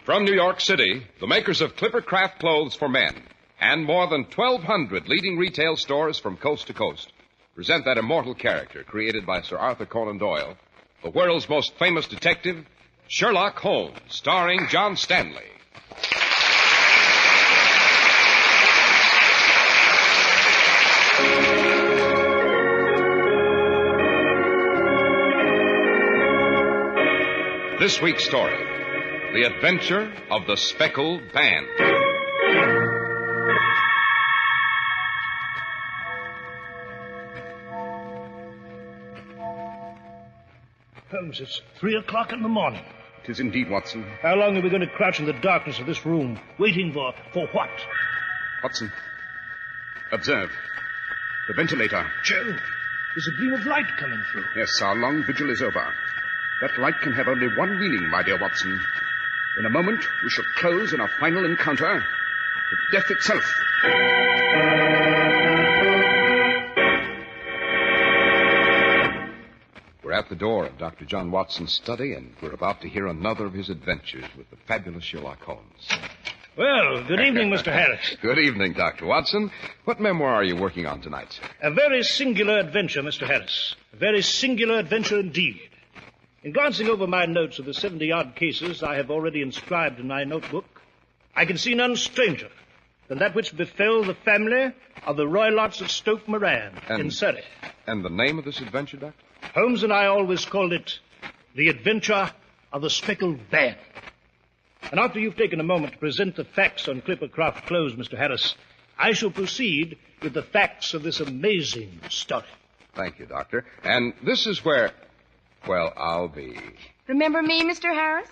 From New York City, the makers of Clipper Craft Clothes for Men and more than 1,200 leading retail stores from coast to coast present that immortal character created by Sir Arthur Conan Doyle, the world's most famous detective, Sherlock Holmes, starring John Stanley. This week's story, The Adventure of the Speckled Band. Holmes, it's 3 o'clock in the morning. It is indeed, Watson. How long are we going to crouch in the darkness of this room, waiting for what? Watson, observe. The ventilator. Joe, there's a gleam of light coming through. Yes, our long vigil is over. That light can have only one meaning, my dear Watson. In a moment, we shall close in a final encounter with death itself. We're at the door of Dr. John Watson's study, and we're about to hear another of his adventures with the fabulous Sherlock Holmes. Well, good evening, Mr. Harris. Good evening, Dr. Watson. What memoir are you working on tonight? A very singular adventure, Mr. Harris. A very singular adventure indeed. In glancing over my notes of the 70-odd cases I have already inscribed in my notebook, I can see none stranger than that which befell the family of the Roylotts of Stoke Moran in Surrey. And the name of this adventure, Doctor? Holmes and I always called it The Adventure of the Speckled Band. And after you've taken a moment to present the facts on Clipper Craft Clothes, Mr. Harris, I shall proceed with the facts of this amazing story. Thank you, Doctor. And this is where... Well, I'll be... Remember me, Mr. Harris?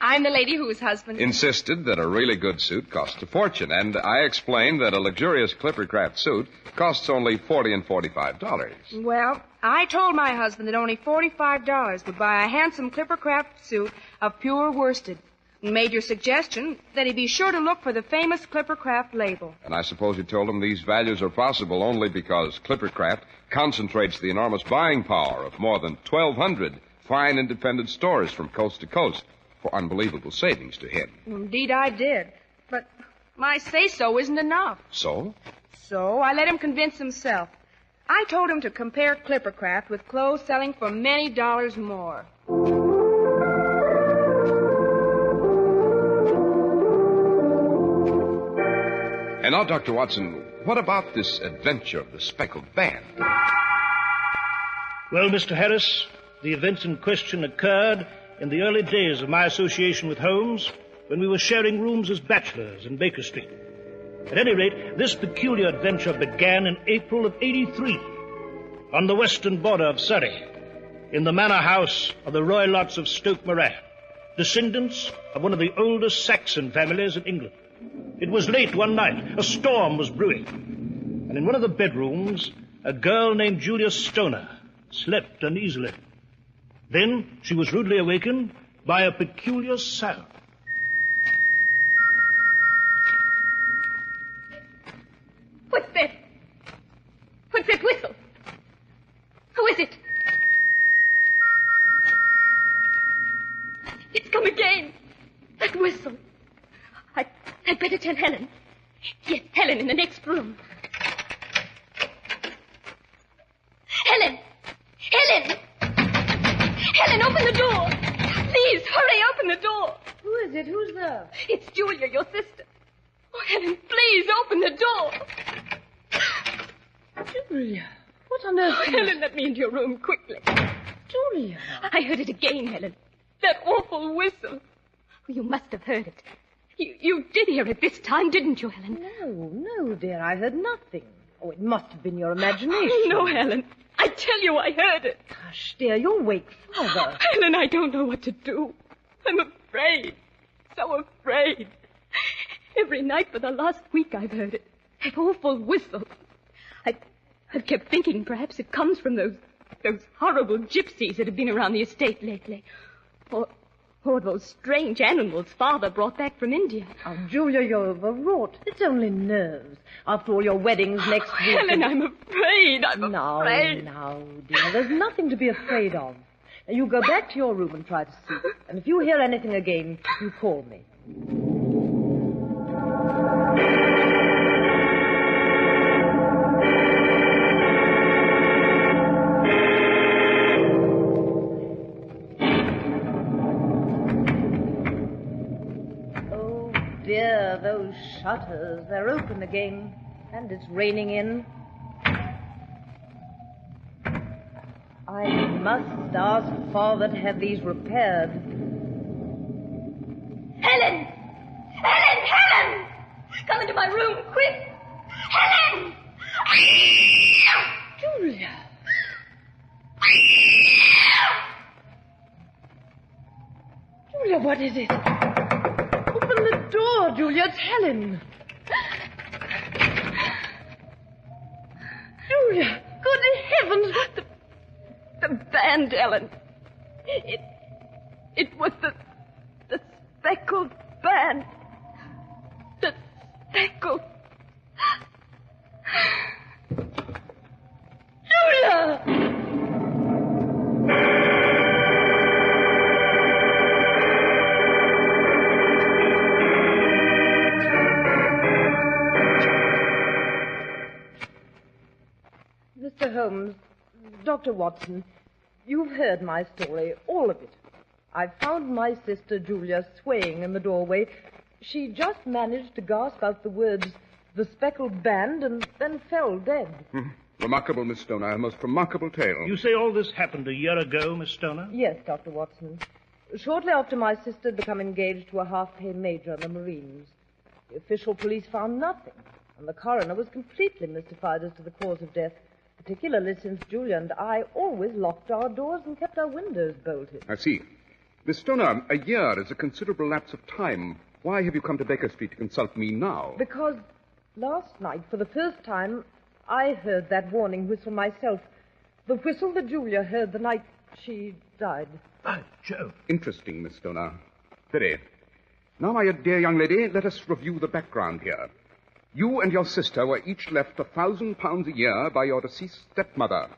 I'm the lady whose husband... insisted that a really good suit costs a fortune, and I explained that a luxurious Clippercraft suit costs only $40 and $45. Well, I told my husband that only $45 would buy a handsome Clippercraft suit of pure worsted, and made your suggestion that he be sure to look for the famous Clippercraft label. And I suppose you told him these values are possible only because Clippercraft concentrates the enormous buying power of more than 1,200 fine independent stores from coast to coast for unbelievable savings to him. Indeed, I did. But my say-so isn't enough. So? So I let him convince himself. I told him to compare Clippercraft with clothes selling for many dollars more. And now, Dr. Watson, what about this adventure of the Speckled Band? Well, Mr. Harris, the events in question occurred in the early days of my association with Holmes, when we were sharing rooms as bachelors in Baker Street. At any rate, this peculiar adventure began in April of '83, on the western border of Surrey, in the manor house of the Roylotts of Stoke Moran, descendants of one of the oldest Saxon families in England. It was late one night. A storm was brewing. And in one of the bedrooms, a girl named Julia Stoner slept uneasily. Then she was rudely awakened by a peculiar sound. What's that? What's that whistle? Who is it? It's come again. That whistle. I'd better tell Helen. Yes, Helen in the next room. Helen! Helen! Helen, open the door! Please, hurry, open the door! Who is it? Who's there? It's Julia, your sister. Oh, Helen, please, open the door! Julia, what on earth? Oh, Helen, let me into your room quickly. Julia. I heard it again, Helen. That awful whistle. Oh, you must have heard it. You did hear it this time, didn't you, Helen? No, dear, I heard nothing. Oh, it must have been your imagination. Oh, no, Helen. I tell you, I heard it. Hush, dear, you'll wake Father. Helen, I don't know what to do. I'm afraid. So afraid. Every night for the last week I've heard it. That awful whistle. I've kept thinking perhaps it comes from those horrible gypsies that have been around the estate lately. Or Oh, those strange animals Father brought back from India. Oh, Julia, you're overwrought. It's only nerves. After all, your wedding's next week. Helen, I'm afraid. I'm afraid. Now, dear, there's nothing to be afraid of. Now, you go back to your room and try to sleep. And if you hear anything again, you call me. Dear, those shutters, they're open again, and it's raining in. I must ask Father to have these repaired. Helen! Helen! Helen! Come into my room, quick! Helen! Julia! Julia, what is it? Open the door, Julia. It's Helen. Julia, good heavens, what The band, Helen. It was the Speckled band. The Speckled. Julia! Mr. Holmes, Dr. Watson, you've heard my story, all of it. I found my sister Julia swaying in the doorway. She just managed to gasp out the words, "the Speckled band," and then fell dead. Remarkable, Miss Stoner. A most remarkable tale. You say all this happened a year ago, Miss Stoner? Yes, Dr. Watson. Shortly after my sister had become engaged to a half-pay major in the Marines. The official police found nothing, and the coroner was completely mystified as to the cause of death, particularly since Julia and I always locked our doors and kept our windows bolted. I see. Miss Stoner, a year is a considerable lapse of time. Why have you come to Baker Street to consult me now? Because last night, for the first time, I heard that warning whistle myself. The whistle that Julia heard the night she died. By Jove. Interesting, Miss Stoner. Very. Now, my dear young lady, let us review the background here. You and your sister were each left £1,000 a year by your deceased stepmother.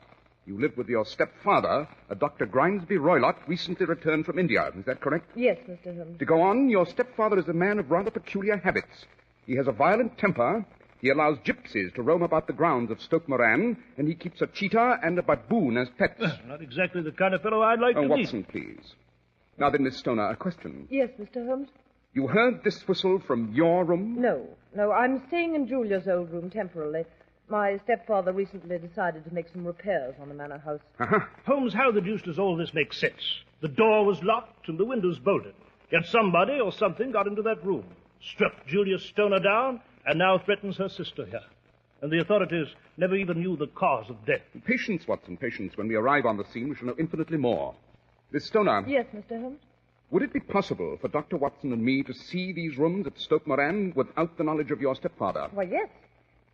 You lived with your stepfather, a Dr. Grimesby Roylott, recently returned from India. Is that correct? Yes, Mr. Holmes. To go on, your stepfather is a man of rather peculiar habits. He has a violent temper. He allows gypsies to roam about the grounds of Stoke Moran, and he keeps a cheetah and a baboon as pets. Not exactly the kind of fellow I'd like to meet. Watson, please. Now then, Miss Stoner, a question. Yes, Mr. Holmes? You heard this whistle from your room? No, I'm staying in Julia's old room temporarily. My stepfather recently decided to make some repairs on the manor house. Holmes, how the deuce does all this make sense? The door was locked and the windows bolted. Yet somebody or something got into that room, struck Julia Stoner down, and now threatens her sister here. And the authorities never even knew the cause of death. Patience, Watson, patience. When we arrive on the scene, we shall know infinitely more. Miss Stoner. Yes, Mr. Holmes? Would it be possible for Dr. Watson and me to see these rooms at Stoke Moran without the knowledge of your stepfather? Why, yes.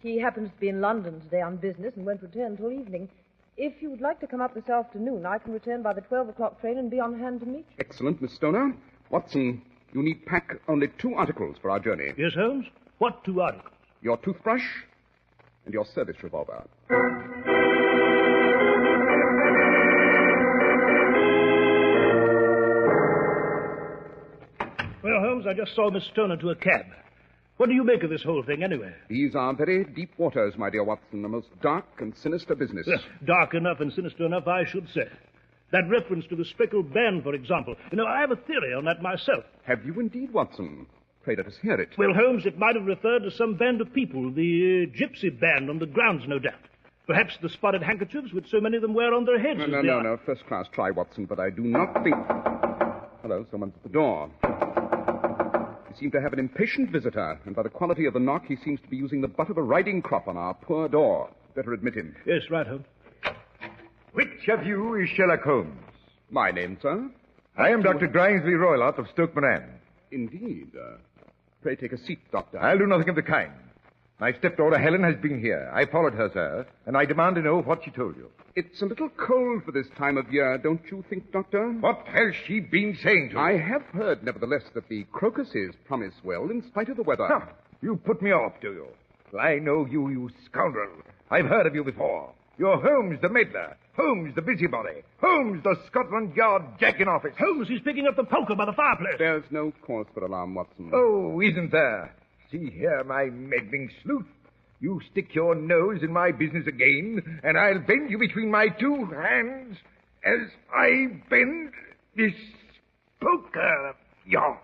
He happens to be in London today on business and won't return till evening. If you would like to come up this afternoon, I can return by the 12 o'clock train and be on hand to meet you. Excellent, Miss Stoner. Watson, you need pack only 2 articles for our journey. Yes, Holmes? What 2 articles? Your toothbrush and your service revolver. Well, Holmes, I just saw Miss Stoner to a cab. What do you make of this whole thing, anyway? These are very deep waters, my dear Watson. A most dark and sinister business. Dark enough and sinister enough, I should say. That reference to the Speckled band, for example. You know, I have a theory on that myself. Have you indeed, Watson? Pray let us hear it. Well, Holmes, it might have referred to some band of people, the gypsy band on the grounds, no doubt. Perhaps the spotted handkerchiefs which so many of them wear on their heads. No. First class try, Watson, but I do not think... Hello, someone's at the door. We seem to have an impatient visitor, and by the quality of the knock, he seems to be using the butt of a riding crop on our poor door. Better admit him. Yes, right, Holmes. Which of you is Sherlock Holmes? My name, sir? I am Dr. Grimesby Roylott of Stoke Moran. Indeed. Pray take a seat, Doctor. I'll do nothing of the kind. My stepdaughter Helen has been here. I followed her, sir, and I demand to know what she told you. It's a little cold for this time of year, don't you think, Doctor? What has she been saying to you? I have heard, nevertheless, that the crocuses promise well in spite of the weather. Huh. You put me off, do you? Well, I know you, you scoundrel. I've heard of you before. You're Holmes the meddler. Holmes the busybody. Holmes the Scotland Yard jack-in-office. Holmes, he's picking up the poker by the fireplace. There's no cause for alarm, Watson. Oh, isn't there? See here, my meddling sleuth. You stick your nose in my business again, and I'll bend you between my two hands as I bend this poker of yours.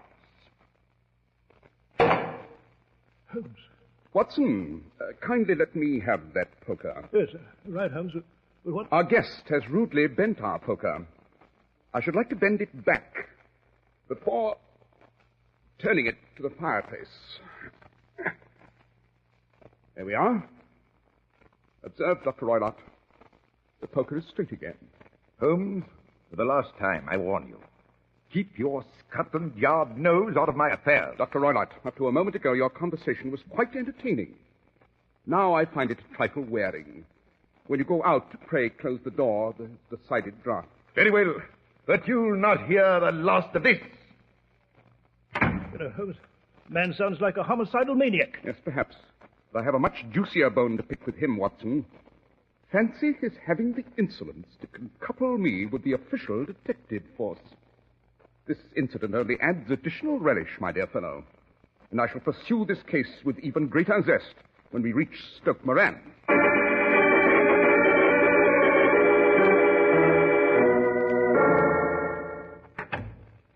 Holmes. Watson, kindly let me have that poker. Yes, right, Holmes. But what? Our guest has rudely bent our poker. I should like to bend it back before turning it to the fireplace. There we are. Observe, Dr. Roylott. The poker is straight again. Holmes, for the last time, I warn you. Keep your Scotland Yard nose out of my affairs. Dr. Roylott, up to a moment ago, your conversation was quite entertaining. Now I find it a trifle wearing. When you go out, pray close the door. There's decided draught. Very well, but you'll not hear the last of this. Holmes, man sounds like a homicidal maniac. Yes, perhaps. But I have a much juicier bone to pick with him, Watson. Fancy his having the insolence to couple me with the official detective force. This incident only adds additional relish, my dear fellow. And I shall pursue this case with even greater zest when we reach Stoke Moran.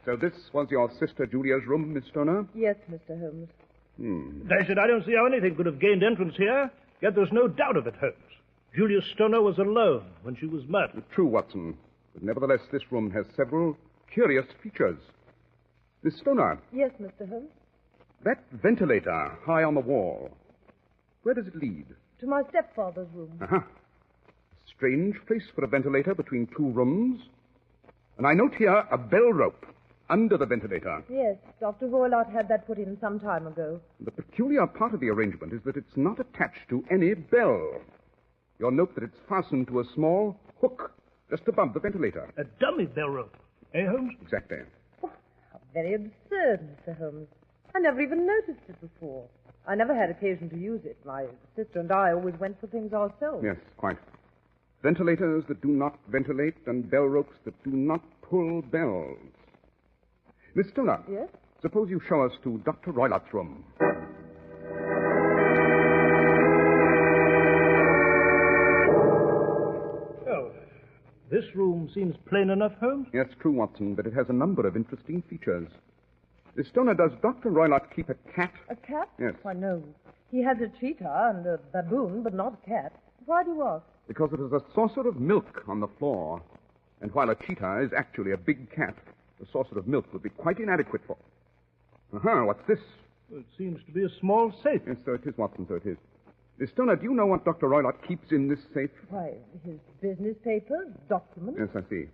So this was your sister Julia's room, Miss Stoner? Yes, Mr. Holmes. I said I don't see how anything could have gained entrance here, yet there's no doubt of it, Holmes. Julia Stoner was alone when she was murdered. True, Watson. But nevertheless, this room has several curious features. Miss Stoner. Yes, Mr. Holmes. That ventilator high on the wall, where does it lead? To my stepfather's room. Uh-huh. Strange place for a ventilator between two rooms. And I note here a bell rope under the ventilator. Yes, Dr. Roylott had that put in some time ago. The peculiar part of the arrangement is that it's not attached to any bell. You'll note that it's fastened to a small hook just above the ventilator. A dummy bell rope. Eh, Holmes? Exactly. Oh, how very absurd, Mr. Holmes. I never even noticed it before. I never had occasion to use it. My sister and I always went for things ourselves. Yes, quite. Ventilators that do not ventilate and bell ropes that do not pull bells. Miss Stoner. Yes? Suppose you show us to Dr. Roylott's room. Oh, this room seems plain enough, Holmes. Yes, true, Watson, but it has a number of interesting features. Miss Stoner, does Dr. Roylott keep a cat? A cat? Yes. Why, no. He has a cheetah and a baboon, but not a cat. Why do you ask? Because it is a saucer of milk on the floor. And while a cheetah is actually a big cat, the saucer of milk would be quite inadequate for... what's this? Well, it seems to be a small safe. Yes, so it is, Watson, so it is. Miss Stoner, do you know what Dr. Roylott keeps in this safe? Why, his business papers, documents. Yes, I see.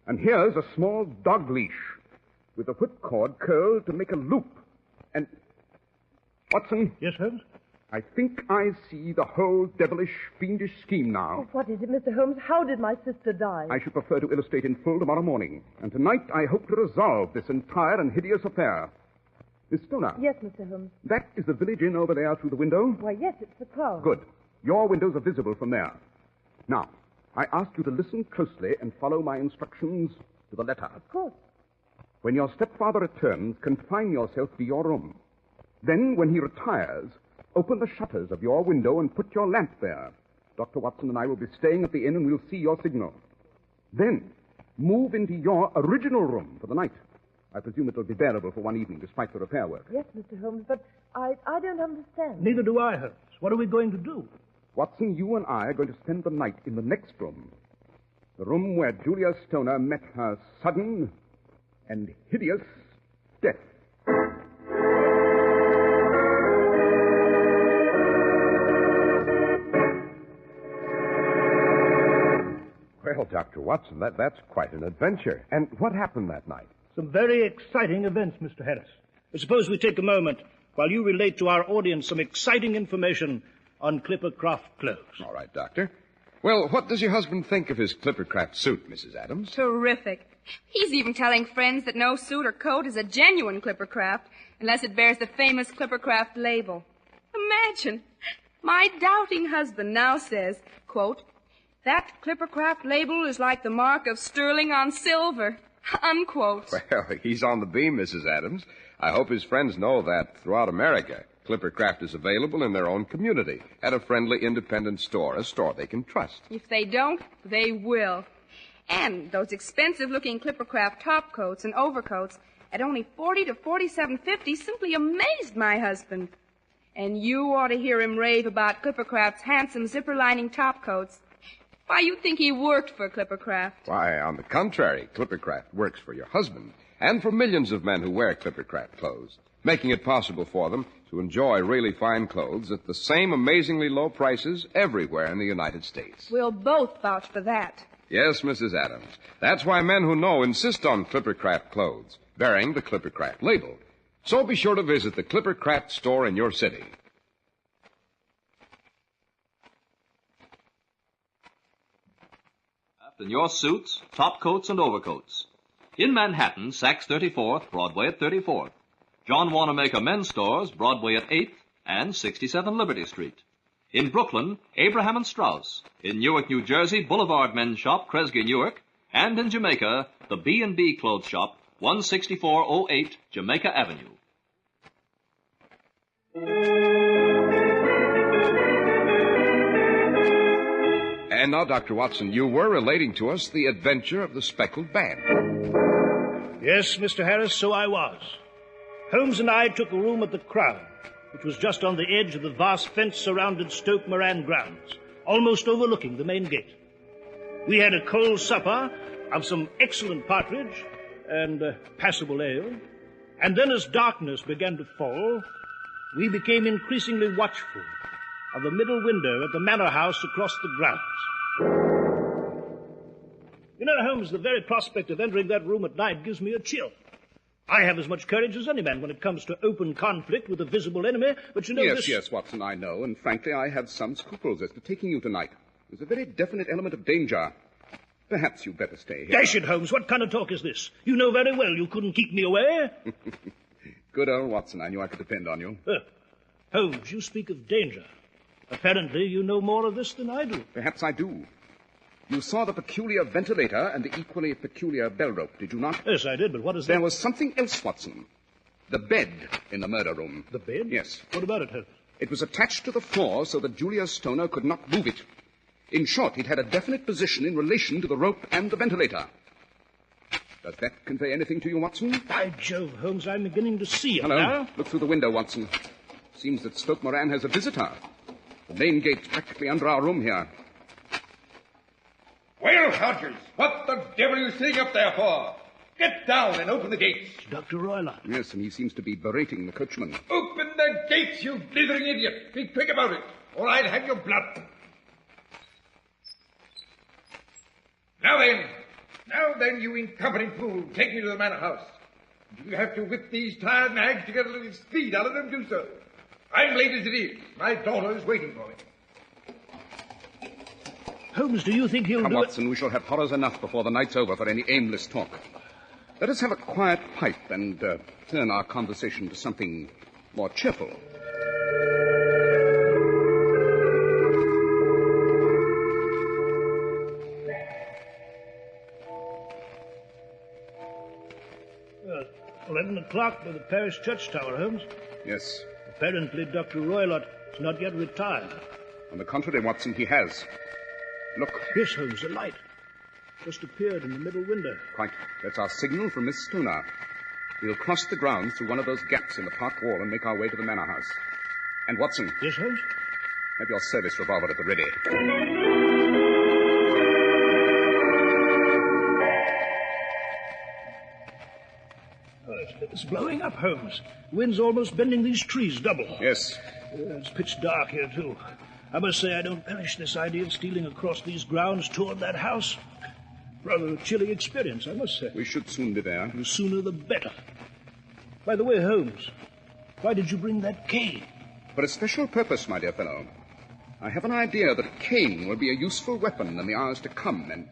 And here's a small dog leash with a whipcord curled to make a loop. And... Watson? Yes, Holmes? I think I see the whole devilish, fiendish scheme now. Oh, what is it, Mr. Holmes? How did my sister die? I should prefer to illustrate in full tomorrow morning. And tonight I hope to resolve this entire and hideous affair. Miss Stoner. Yes, Mr. Holmes. That is the village inn over there through the window? Why, yes, it's the Crown. Good. Your windows are visible from there. Now, I ask you to listen closely and follow my instructions to the letter. Of course. When your stepfather returns, confine yourself to your room. Then, when he retires, open the shutters of your window and put your lamp there. Dr. Watson and I will be staying at the inn and we'll see your signal. Then, move into your original room for the night. I presume it'll be bearable for one evening, despite the repair work. Yes, Mr. Holmes, but I don't understand. Neither do I, Holmes. What are we going to do? Watson, you and I are going to spend the night in the next room. The room where Julia Stoner met her sudden and hideous death. Well, Dr. Watson, that's quite an adventure. And what happened that night? Some very exciting events, Mr. Harris. Suppose we take a moment. while you relate to our audience some exciting information on Clippercraft clothes. All right, Doctor. Well, what does your husband think of his Clippercraft suit, Mrs. Adams? Terrific. He's even telling friends that no suit or coat is a genuine Clippercraft unless it bears the famous Clippercraft label. Imagine. My doubting husband now says, quote, "That Clippercraft label is like the mark of sterling on silver," unquote. Well, he's on the beam, Mrs. Adams. I hope his friends know that throughout America, Clippercraft is available in their own community at a friendly independent store, a store they can trust. If they don't, they will. And those expensive-looking Clippercraft top coats and overcoats at only $40 to $47.50 simply amazed my husband. And you ought to hear him rave about Clippercraft's handsome zipper-lining top coats. Why, you'd think he worked for Clippercraft. Why, on the contrary, Clippercraft works for your husband and for millions of men who wear Clippercraft clothes, making it possible for them to enjoy really fine clothes at the same amazingly low prices everywhere in the United States. We'll both vouch for that. Yes, Mrs. Adams. That's why men who know insist on Clippercraft clothes, bearing the Clippercraft label. So be sure to visit the Clippercraft store in your city. In your suits, top coats, and overcoats. In Manhattan, Saks 34th, Broadway at 34th. John Wanamaker Men's Stores, Broadway at 8th and 67 Liberty Street. In Brooklyn, Abraham and Strauss. In Newark, New Jersey, Boulevard Men's Shop, Kresge, Newark. And in Jamaica, the B&B Clothes Shop, 16408 Jamaica Avenue. And now, Dr. Watson, you were relating to us the adventure of the Speckled Band. Yes, Mr. Harris, so I was. Holmes and I took a room at the Crown, which was just on the edge of the vast fence-surrounded Stoke Moran grounds, almost overlooking the main gate. We had a cold supper of some excellent partridge and passable ale, and then as darkness began to fall, we became increasingly watchful of the middle window at the manor house across the grounds. You know, Holmes, the very prospect of entering that room at night gives me a chill. I have as much courage as any man when it comes to open conflict with a visible enemy, but you know Yes, Watson, I know, and frankly, I have some scruples as to taking you tonight. There's a very definite element of danger. Perhaps you'd better stay here. Dash it, Holmes, what kind of talk is this? You know very well you couldn't keep me away. Good old Watson, I knew I could depend on you. Holmes, you speak of danger. Apparently, you know more of this than I do. Perhaps I do. You saw the peculiar ventilator and the equally peculiar bell rope, did you not? Yes, I did, but what is that? There was something else, Watson. The bed in the murder room. The bed? Yes. What about it, Holmes? It was attached to the floor so that Julia Stoner could not move it. In short, it had a definite position in relation to the rope and the ventilator. Does that convey anything to you, Watson? By Jove, Holmes, I'm beginning to see it Hello. now. Look through the window, Watson. Seems that Stoke Moran has a visitor. The main gate's practically under our room here. Well, Hodges, what the devil are you sitting up there for? Get down and open the gates. It's Dr. Roylott. Yes, and he seems to be berating the coachman. Open the gates, you blithering idiot. Be quick about it, or I'll have your blood. Now then, you incompetent fool, take me to the manor house. If you have to whip these tired nags to get a little speed out of them, do so. I'm late as it is. My daughter is waiting for me. Holmes, do you think he'll Come, do Watson, we shall have horrors enough before the night's over for any aimless talk. Let us have a quiet pipe and turn our conversation to something more cheerful. it? 11 o'clock by the parish church tower, Holmes. Yes. Apparently, Dr. Roylott is not yet retired. On the contrary, Watson, he has. Look. Yes, Holmes, a light. Just appeared in the middle window. Quite. That's our signal from Miss Stoner. We'll cross the grounds through one of those gaps in the park wall and make our way to the manor house. And, Watson. Yes, Holmes? Have your service revolver at the ready. It's blowing up, Holmes. Wind's almost bending these trees double. Yes. It's pitch dark here, too. I must say I don't relish this idea of stealing across these grounds toward that house. Rather a chilly experience, I must say. We should soon be there. The sooner the better. By the way, Holmes, Why did you bring that cane? For a special purpose, my dear fellow. I have an idea that a cane will be a useful weapon in the hours to come, and...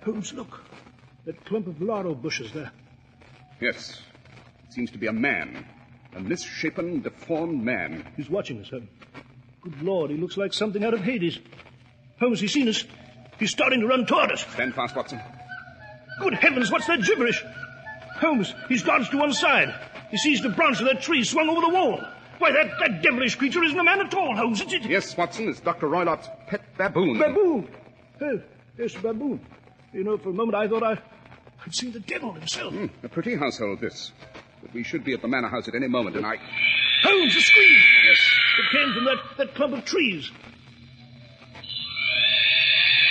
Holmes, look. That clump of laurel bushes there. Yes. It seems to be a man. A misshapen, deformed man. He's watching us, Holmes. Good Lord, he looks like something out of Hades. Holmes, he's seen us. He's starting to run toward us. Stand fast, Watson. Good heavens, what's that gibberish? Holmes, he's dodged to one side. He sees the branch of that tree swung over the wall. Why, that devilish creature isn't a man at all, Holmes, is it? Yes, Watson, it's Dr. Roylott's pet baboon. Baboon? Oh, yes, baboon. You know, for a moment I thought I'd seen the devil himself. A pretty household, this. But we should be at the manor house at any moment, and I... Holmes, a scream! Yes. It came from that clump of trees.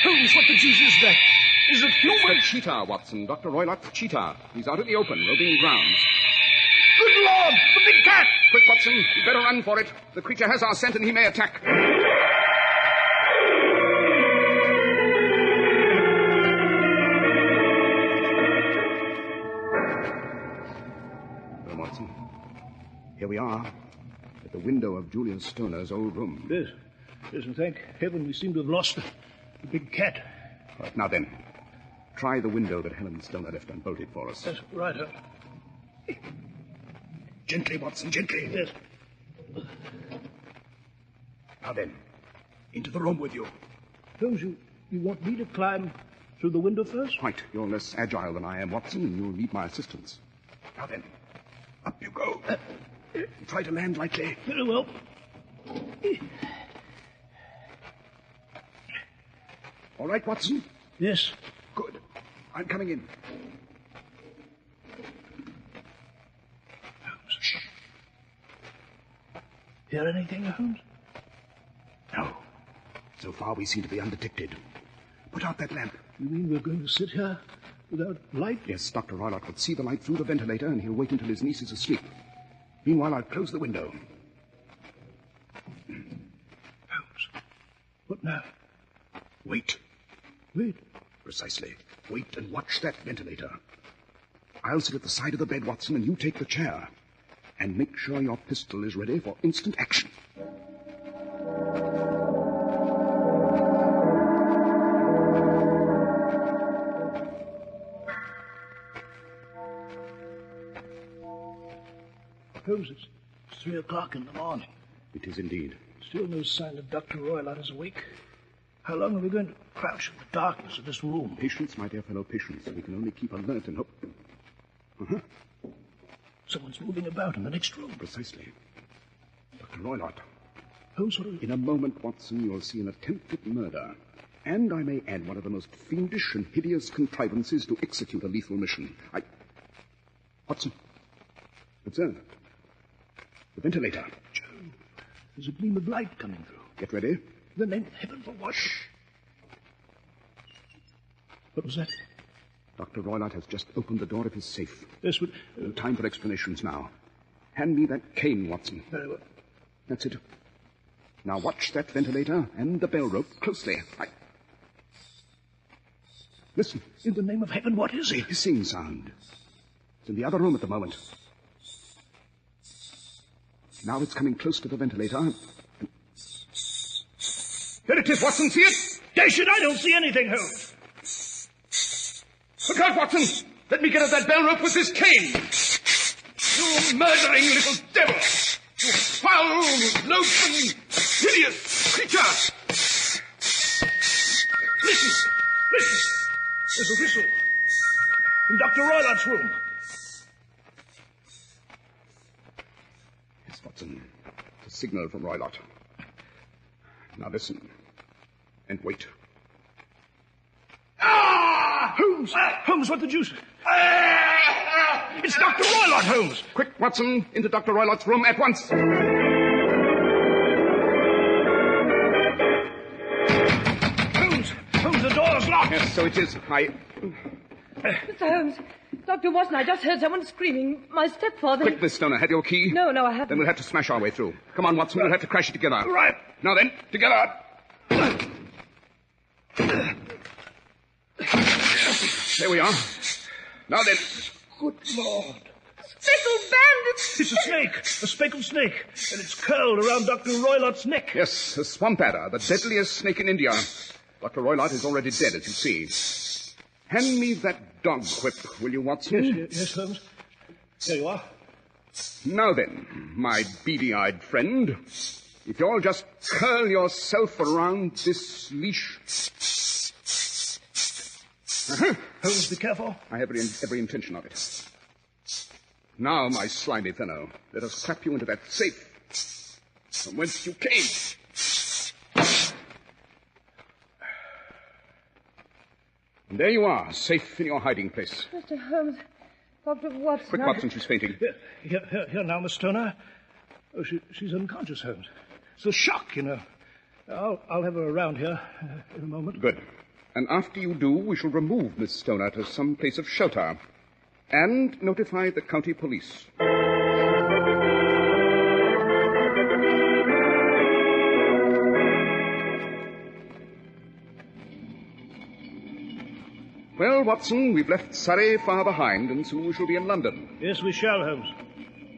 Holmes, what the deuce is that? Is it human? It's the cheetah, Watson. Dr. Roylott's cheetah. He's out in the open, roving grounds. Good Lord! The big cat! Quick, Watson. You'd better run for it. The creature has our scent and he may attack. Well, Watson, here we are at the window of Julian Stoner's old room. Yes. Yes, and thank heaven we seem to have lost the big cat. Right, now then, try the window that Helen Stoner left unbolted for us. Yes, right. Gently, Watson, gently. Yes. Now then, into the room with you. Holmes, you want me to climb through the window first? Quite. You're less agile than I am, Watson, and you'll need my assistance. Now then, up you go. Try to land lightly. Very well. All right, Watson? Yes. Good. I'm coming in. Holmes. Hear anything, Holmes? No. So far, we seem to be undetected. Put out that lamp. You mean we're going to sit here without light? Yes, Dr. Roylott would see the light through the ventilator, and he'll wait until his niece is asleep. Meanwhile, I'll close the window. Holmes. What now? Wait. Wait. Precisely. Wait and watch that ventilator. I'll sit at the side of the bed, Watson, and you take the chair. And make sure your pistol is ready for instant action. Holmes, it's 3 o'clock in the morning. It is indeed. Still no sign that Dr. Roylott is awake. How long are we going to crouch in the darkness of this room? Patience, my dear fellow, patience. We can only keep alert and hope. Uh-huh. Someone's moving about in the next room. Precisely. Dr. Roylott. Holmes, what are we... In a moment, Watson, you'll see an attempted murder. And I may add one of the most fiendish and hideous contrivances to execute a lethal mission. Watson. Observe. The ventilator. Joe, there's a gleam of light coming through. Get ready. The name of heaven for what? Shh. What was that? Dr. Roylott has just opened the door of his safe. Yes, but... No time for explanations now. Hand me that cane, Watson. Very well. That's it. Now watch that ventilator and the bell rope closely. Listen. In the name of heaven, what is it? A hissing sound. It's in the other room at the moment. Now it's coming close to the ventilator. There it is, Watson. See it? Dash it, I don't see anything, Holmes. Look out, Watson. Let me get at that bell rope with this cane. You murdering little devil. You foul, loathsome, hideous creature. Listen. Listen. There's a whistle. From Dr. Roylott's room. Yes, Watson. It's a signal from Roylott. Now listen. And wait. Ah! Holmes! Holmes, what the deuce? It's Dr. Roylott, Holmes! Quick, Watson, into Dr. Roylott's room at once. Holmes, the door's locked. Yes, so it is. Mr. Holmes, Dr. Watson, I just heard someone screaming. My stepfather... Quick, Miss Stoner, have your key? No, I haven't. Then we'll have to smash our way through. Come on, Watson, we'll have to crash it together. Right. Now then, together. There we are. Now then. Good Lord. Speckled bandits! It's a snake, a speckled snake, and it's curled around Dr. Roylott's neck. Yes, a swamp adder, the deadliest snake in India. Dr. Roylott is already dead, as you see. Hand me that dog whip, will you, Watson? Yes, Holmes. There you are. Now then, my beady-eyed friend, if you'll just curl yourself around this leash. Holmes, be careful. I have every intention of it. Now, my slimy fellow, let us clap you into that safe from whence you came. And there you are, safe in your hiding place. Mr. Holmes, Dr. Watson... Quick, Watson, she's fainting. Here now, Miss Stoner. Oh, she's unconscious, Holmes. It's a shock, you know. I'll have her around here in a moment. Good. And after you do, we shall remove Miss Stoner to some place of shelter and notify the county police. Well, Watson, we've left Surrey far behind, and soon we shall be in London. Yes, we shall, Holmes.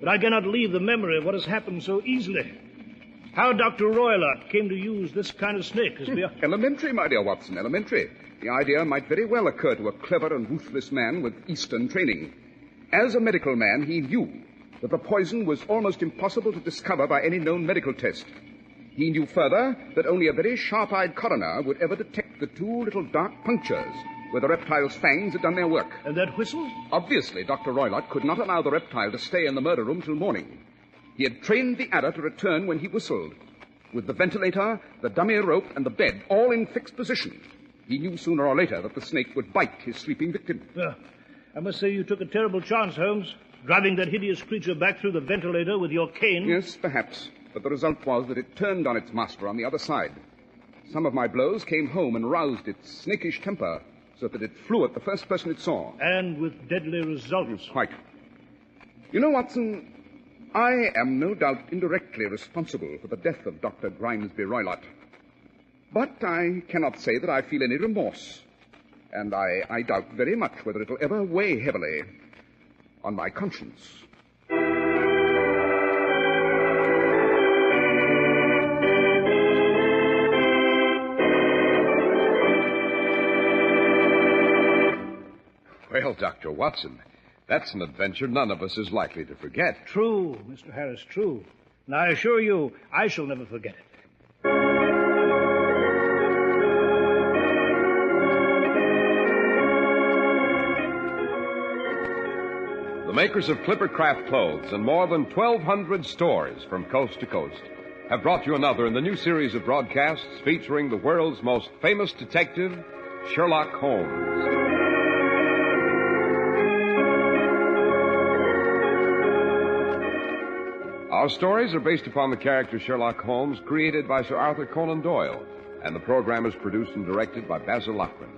But I cannot leave the memory of what has happened so easily. How Dr. Roylott came to use this kind of snake is beyond... Elementary, my dear Watson, elementary. The idea might very well occur to a clever and ruthless man with Eastern training. As a medical man, he knew that the poison was almost impossible to discover by any known medical test. He knew further that only a very sharp-eyed coroner would ever detect the two little dark punctures where the reptile's fangs had done their work. And that whistle? Obviously, Dr. Roylott could not allow the reptile to stay in the murder room till morning. He had trained the adder to return when he whistled, with the ventilator, the dummy rope, and the bed all in fixed position. He knew sooner or later that the snake would bite his sleeping victim. I must say you took a terrible chance, Holmes, driving that hideous creature back through the ventilator with your cane. Yes, perhaps. But the result was that it turned on its master on the other side. Some of my blows came home and roused its snakish temper, so that it flew at the first person it saw. And with deadly results. Quite. You know, Watson, I am no doubt indirectly responsible for the death of Dr. Grimesby Roylott. But I cannot say that I feel any remorse. And I doubt very much whether it'll ever weigh heavily on my conscience. Well, Dr. Watson, that's an adventure none of us is likely to forget. True, Mr. Harris, true. And I assure you, I shall never forget it. The makers of Clippercraft clothes and more than 1,200 stores from coast to coast have brought you another in the new series of broadcasts featuring the world's most famous detective, Sherlock Holmes. Our stories are based upon the character Sherlock Holmes created by Sir Arthur Conan Doyle, and the program is produced and directed by Basil Loughlin.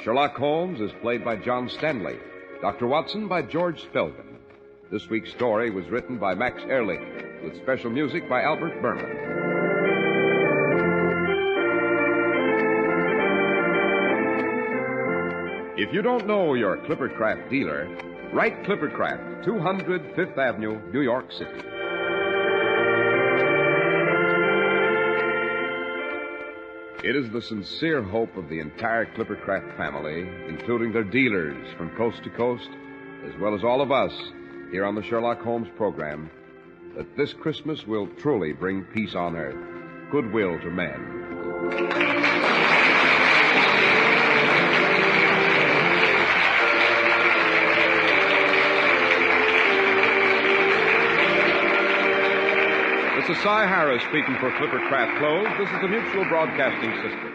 Sherlock Holmes is played by John Stanley, Dr. Watson by George Spelvin. This week's story was written by Max Ehrlich, with special music by Albert Berman. If you don't know your Clippercraft dealer, write Clippercraft, 200 Fifth Avenue, New York City. It is the sincere hope of the entire Clippercraft family, including their dealers from coast to coast, as well as all of us here on the Sherlock Holmes program, that this Christmas will truly bring peace on earth, goodwill to men. This is Cy Harris speaking for Clippercraft Clothes. This is the Mutual Broadcasting System.